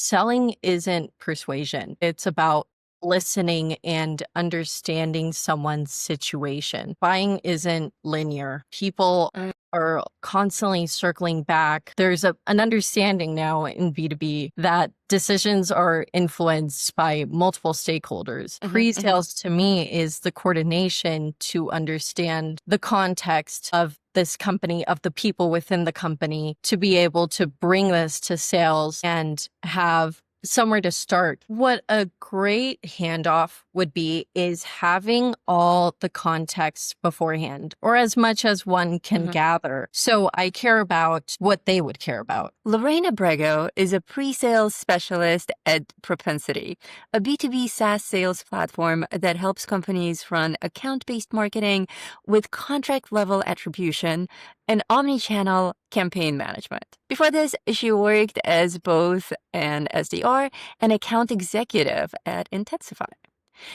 selling isn't persuasion. It's about listening and understanding someone's situation. Buying isn't linear. People are constantly circling back. There's an understanding now in B2B that decisions are influenced by multiple stakeholders. Pre-sales to me is the coordination to understand the context of this company, of the people within the company, to be able to bring this to sales and have somewhere to start. What a great handoff would be is having all the context beforehand, or as much as one can gather. So I care about what they would care about. Lorraine Abrego is a pre-sales specialist at Propensity, a B2B SaaS sales platform that helps companies run account-based marketing with contract-level attribution and omni-channel campaign management. Before this, she worked as both an SDR and account executive at Intensify.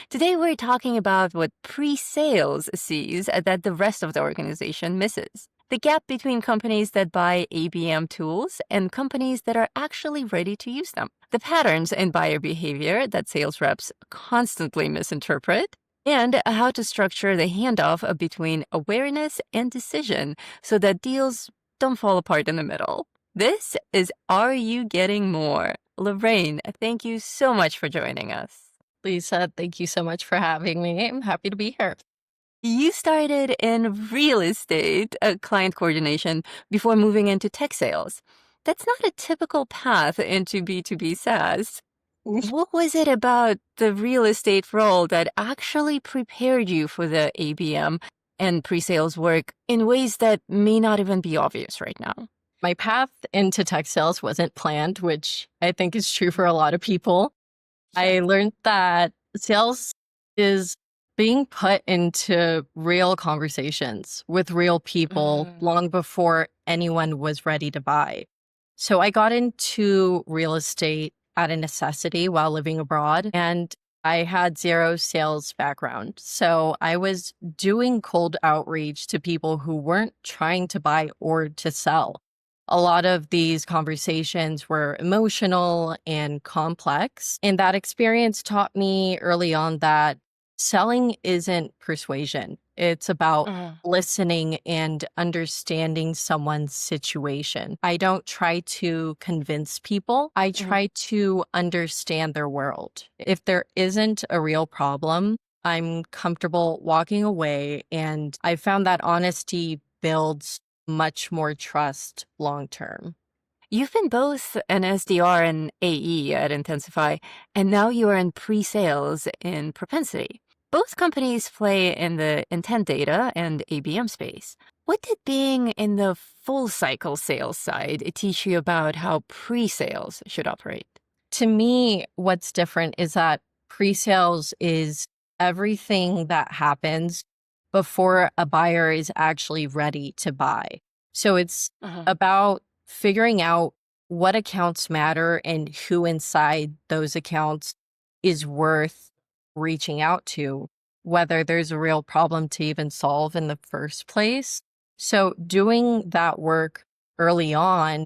Today, we're talking about what pre-sales sees that the rest of the organization misses. The gap between companies that buy ABM tools and companies that are actually ready to use them. The patterns in buyer behavior that sales reps constantly misinterpret, and how to structure the handoff between awareness and decision so that deals don't fall apart in the middle. This is Are You Getting More? Lorraine, thank you so much for joining us. Lisa, thank you so much for having me. I'm happy to be here. You started in real estate client coordination before moving into tech sales. That's not a typical path into B2B SaaS. What was it about the real estate role that actually prepared you for the ABM and pre-sales work in ways that may not even be obvious right now? My path into tech sales wasn't planned, which I think is true for a lot of people. I learned that sales is being put into real conversations with real people long before anyone was ready to buy. So I got into real estate out of necessity while living abroad, and I had zero sales background. So I was doing cold outreach to people who weren't trying to buy or to sell. A lot of these conversations were emotional and complex. And that experience taught me early on that selling isn't persuasion. It's about listening and understanding someone's situation. I don't try to convince people. I try to understand their world. If there isn't a real problem, I'm comfortable walking away. And I found that honesty builds much more trust long term. You've been both an SDR and AE at Intensify, and now you are in pre-sales in Propensity. Both companies play in the intent data and ABM space. What did being in the full cycle sales side teach you about how pre-sales should operate? To me, what's different is that pre-sales is everything that happens before a buyer is actually ready to buy. So it's about figuring out what accounts matter and who inside those accounts is worth reaching out to, whether there's a real problem to even solve in the first place. So doing that work early on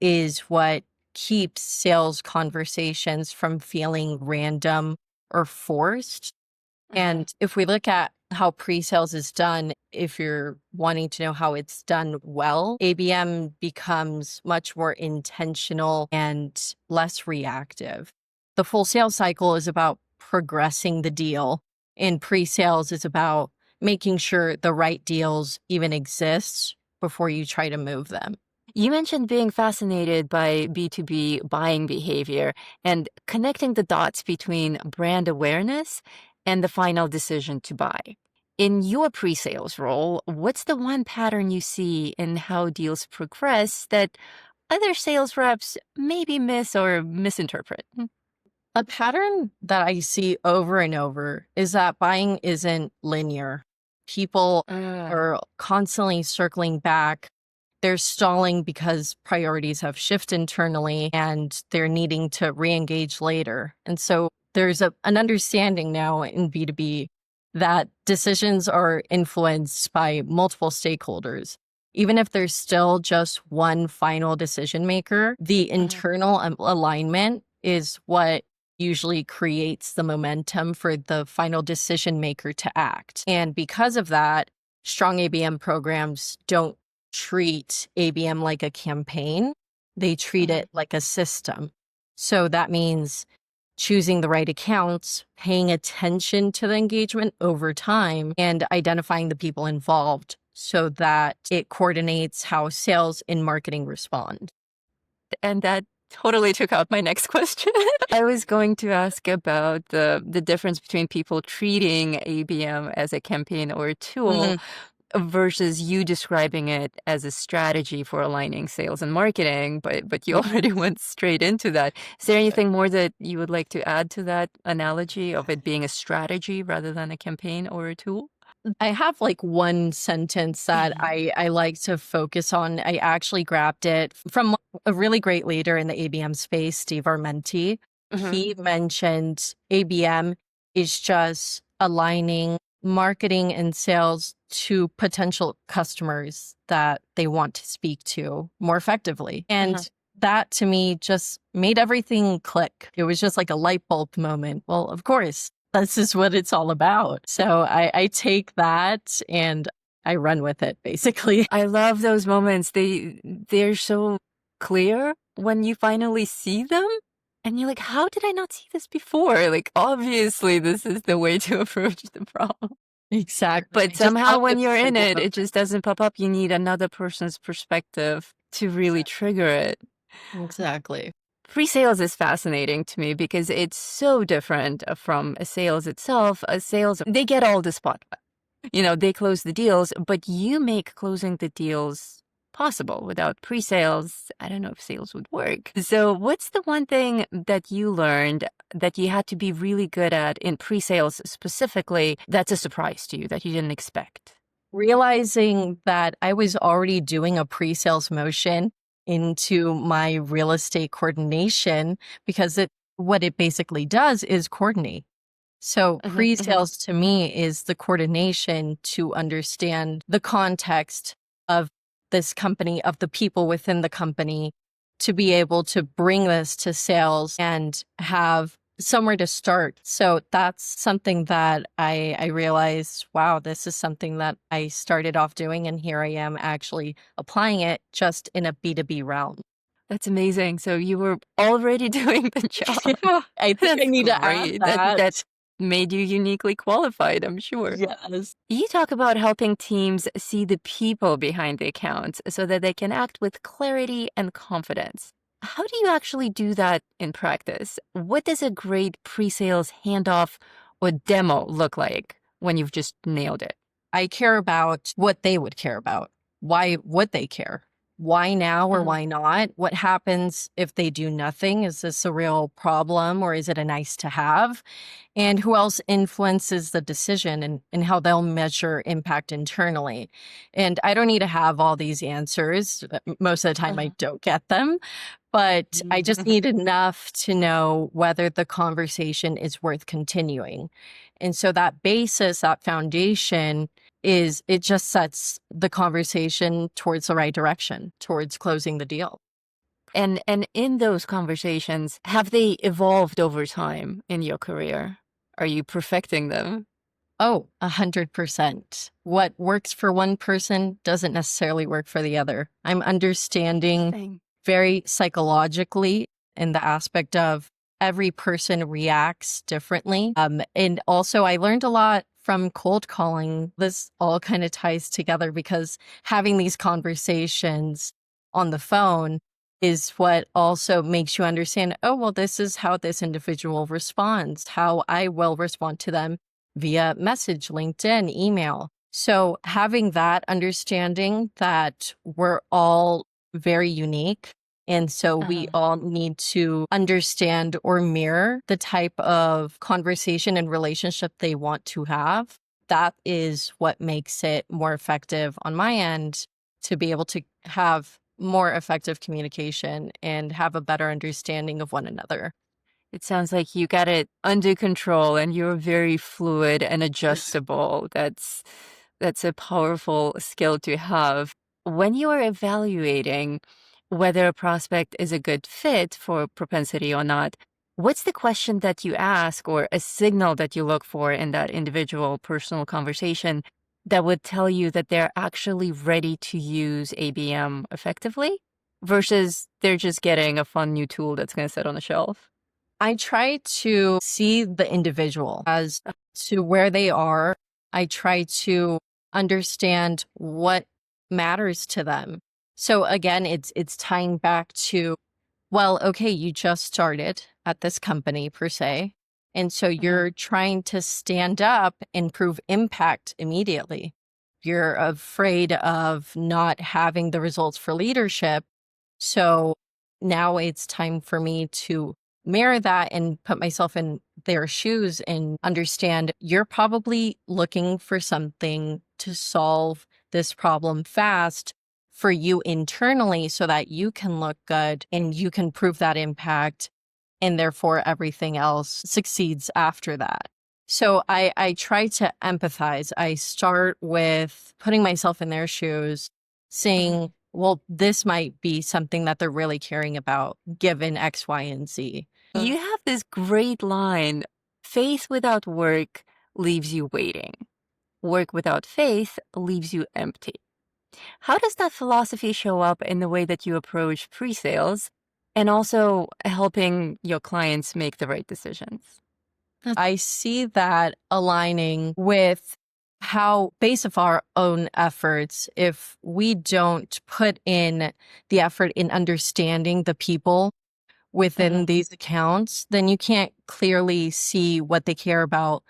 is what keeps sales conversations from feeling random or forced. And if we look at how pre-sales is done, if you're wanting to know how it's done well, ABM becomes much more intentional and less reactive. The full sales cycle is about progressing the deal, and pre-sales is about making sure the right deals even exist before you try to move them. You mentioned being fascinated by B2B buying behavior and connecting the dots between brand awareness and the final decision to buy. In your pre-sales role, what's the one pattern you see in how deals progress that other sales reps maybe miss or misinterpret? A pattern that I see over and over is that buying isn't linear. People are constantly circling back. They're stalling because priorities have shifted internally and they're needing to re-engage later. And so there's an understanding now in B2B that decisions are influenced by multiple stakeholders. Even if there's still just one final decision maker, the internal alignment is what usually creates the momentum for the final decision maker to act. And because of that, strong ABM programs don't treat ABM like a campaign. They treat it like a system. So that means choosing the right accounts, paying attention to the engagement over time, and identifying the people involved so that it coordinates how sales and marketing respond. And that totally took out my next question. I was going to ask about the difference between people treating ABM as a campaign or a tool versus you describing it as a strategy for aligning sales and marketing, but you already went straight into that. Is there anything more that you would like to add to that analogy of it being a strategy rather than a campaign or a tool? I have like one sentence that I like to focus on. I actually grabbed it from a really great leader in the ABM space, Steve Armenti. He mentioned ABM is just aligning marketing and sales to potential customers that they want to speak to more effectively. And that to me just made everything click. It was just like a light bulb moment. Well, of course, this is what it's all about. So I take that and I run with it, basically. I love those moments. They're so clear when you finally see them. And you're like, how did I not see this before? Like, obviously, this is the way to approach the problem. Exactly. But somehow when you're in it, it just doesn't pop up. You need another person's perspective to really trigger it. Exactly. Pre-sales is fascinating to me because it's so different from sales itself. Sales, they get all the spotlight. You know, they close the deals, but you make closing the deals possible. Without pre-sales, I don't know if sales would work. So what's the one thing that you learned that you had to be really good at in pre-sales specifically that's a surprise to you that you didn't expect? Realizing that I was already doing a pre-sales motion into my real estate coordination because what it basically does is coordinate. So pre-sales to me is the coordination to understand the context of this company, of the people within the company, to be able to bring this to sales and have somewhere to start. So that's something that I realized, wow, this is something that I started off doing, and here I am actually applying it just in a B2B realm. That's amazing. So you were already doing the job. Yeah, I think I That's need to add great. that. That made you uniquely qualified, I'm sure. Yes. You talk about helping teams see the people behind the accounts so that they can act with clarity and confidence. How do you actually do that in practice? What does a great pre-sales handoff or demo look like when you've just nailed it? I care about what they would care about. Why would they care? Why now or why not? What happens if they do nothing? Is this a real problem or is it a nice to have? And who else influences the decision and how they'll measure impact internally? And I don't need to have all these answers. Most of the time, I don't get them. But I just need enough to know whether the conversation is worth continuing. And so that basis, that foundation it just sets the conversation towards the right direction, towards closing the deal. And in those conversations, have they evolved over time in your career? Are you perfecting them? Oh, 100%. What works for one person doesn't necessarily work for the other. I'm understanding very psychologically in the aspect of every person reacts differently. And also I learned a lot from cold calling. This all kind of ties together because having these conversations on the phone is what also makes you understand, oh, well, this is how this individual responds, how I will respond to them via message, LinkedIn, email. So having that understanding that we're all very unique. And so we all need to understand or mirror the type of conversation and relationship they want to have. That is what makes it more effective on my end to be able to have more effective communication and have a better understanding of one another. It sounds like you got it under control and you're very fluid and adjustable. That's a powerful skill to have. When you are evaluating whether a prospect is a good fit for propensity or not, What's the question that you ask or a signal that you look for in that individual personal conversation that would tell you that they're actually ready to use ABM effectively versus they're just getting a fun new tool that's going to sit on the shelf? I try to see the individual as to where they are. I try to understand what matters to them. So again, it's tying back to, well, okay, you just started at this company per se. And so Mhm. you're trying to stand up and prove impact immediately. You're afraid of not having the results for leadership. So now it's time for me to mirror that and put myself in their shoes and understand you're probably looking for something to solve this problem fast for you internally so that you can look good and you can prove that impact, and therefore everything else succeeds after that. So I try to empathize. I start with putting myself in their shoes, Mhm. saying, well, this might be something that they're really caring about given X, Y, and Z. You have this great line: faith without work leaves you waiting, work without faith leaves you empty. How does that philosophy show up in the way that you approach pre sales and also helping your clients make the right decisions? I see that aligning with how, based of our own efforts, if we don't put in the effort in understanding the people within Mhm. these accounts, then you can't clearly see what they care about.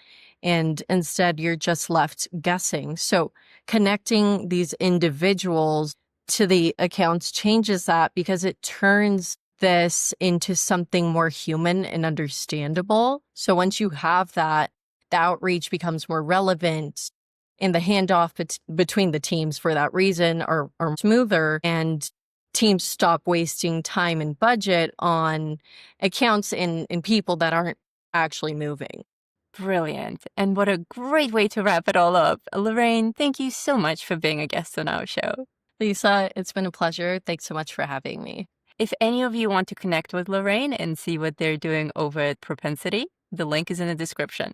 And instead, you're just left guessing. So, connecting these individuals to the accounts changes that because it turns this into something more human and understandable. So, once you have that, the outreach becomes more relevant and the handoff between the teams for that reason are smoother, and teams stop wasting time and budget on accounts and people that aren't actually moving. Brilliant. And what a great way to wrap it all up. Lorraine, thank you so much for being a guest on our show. Lisa, it's been a pleasure. Thanks so much for having me. If any of you want to connect with Lorraine and see what they're doing over at Propensity, the link is in the description.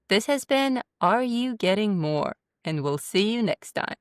This has been Are You Getting More? And we'll see you next time.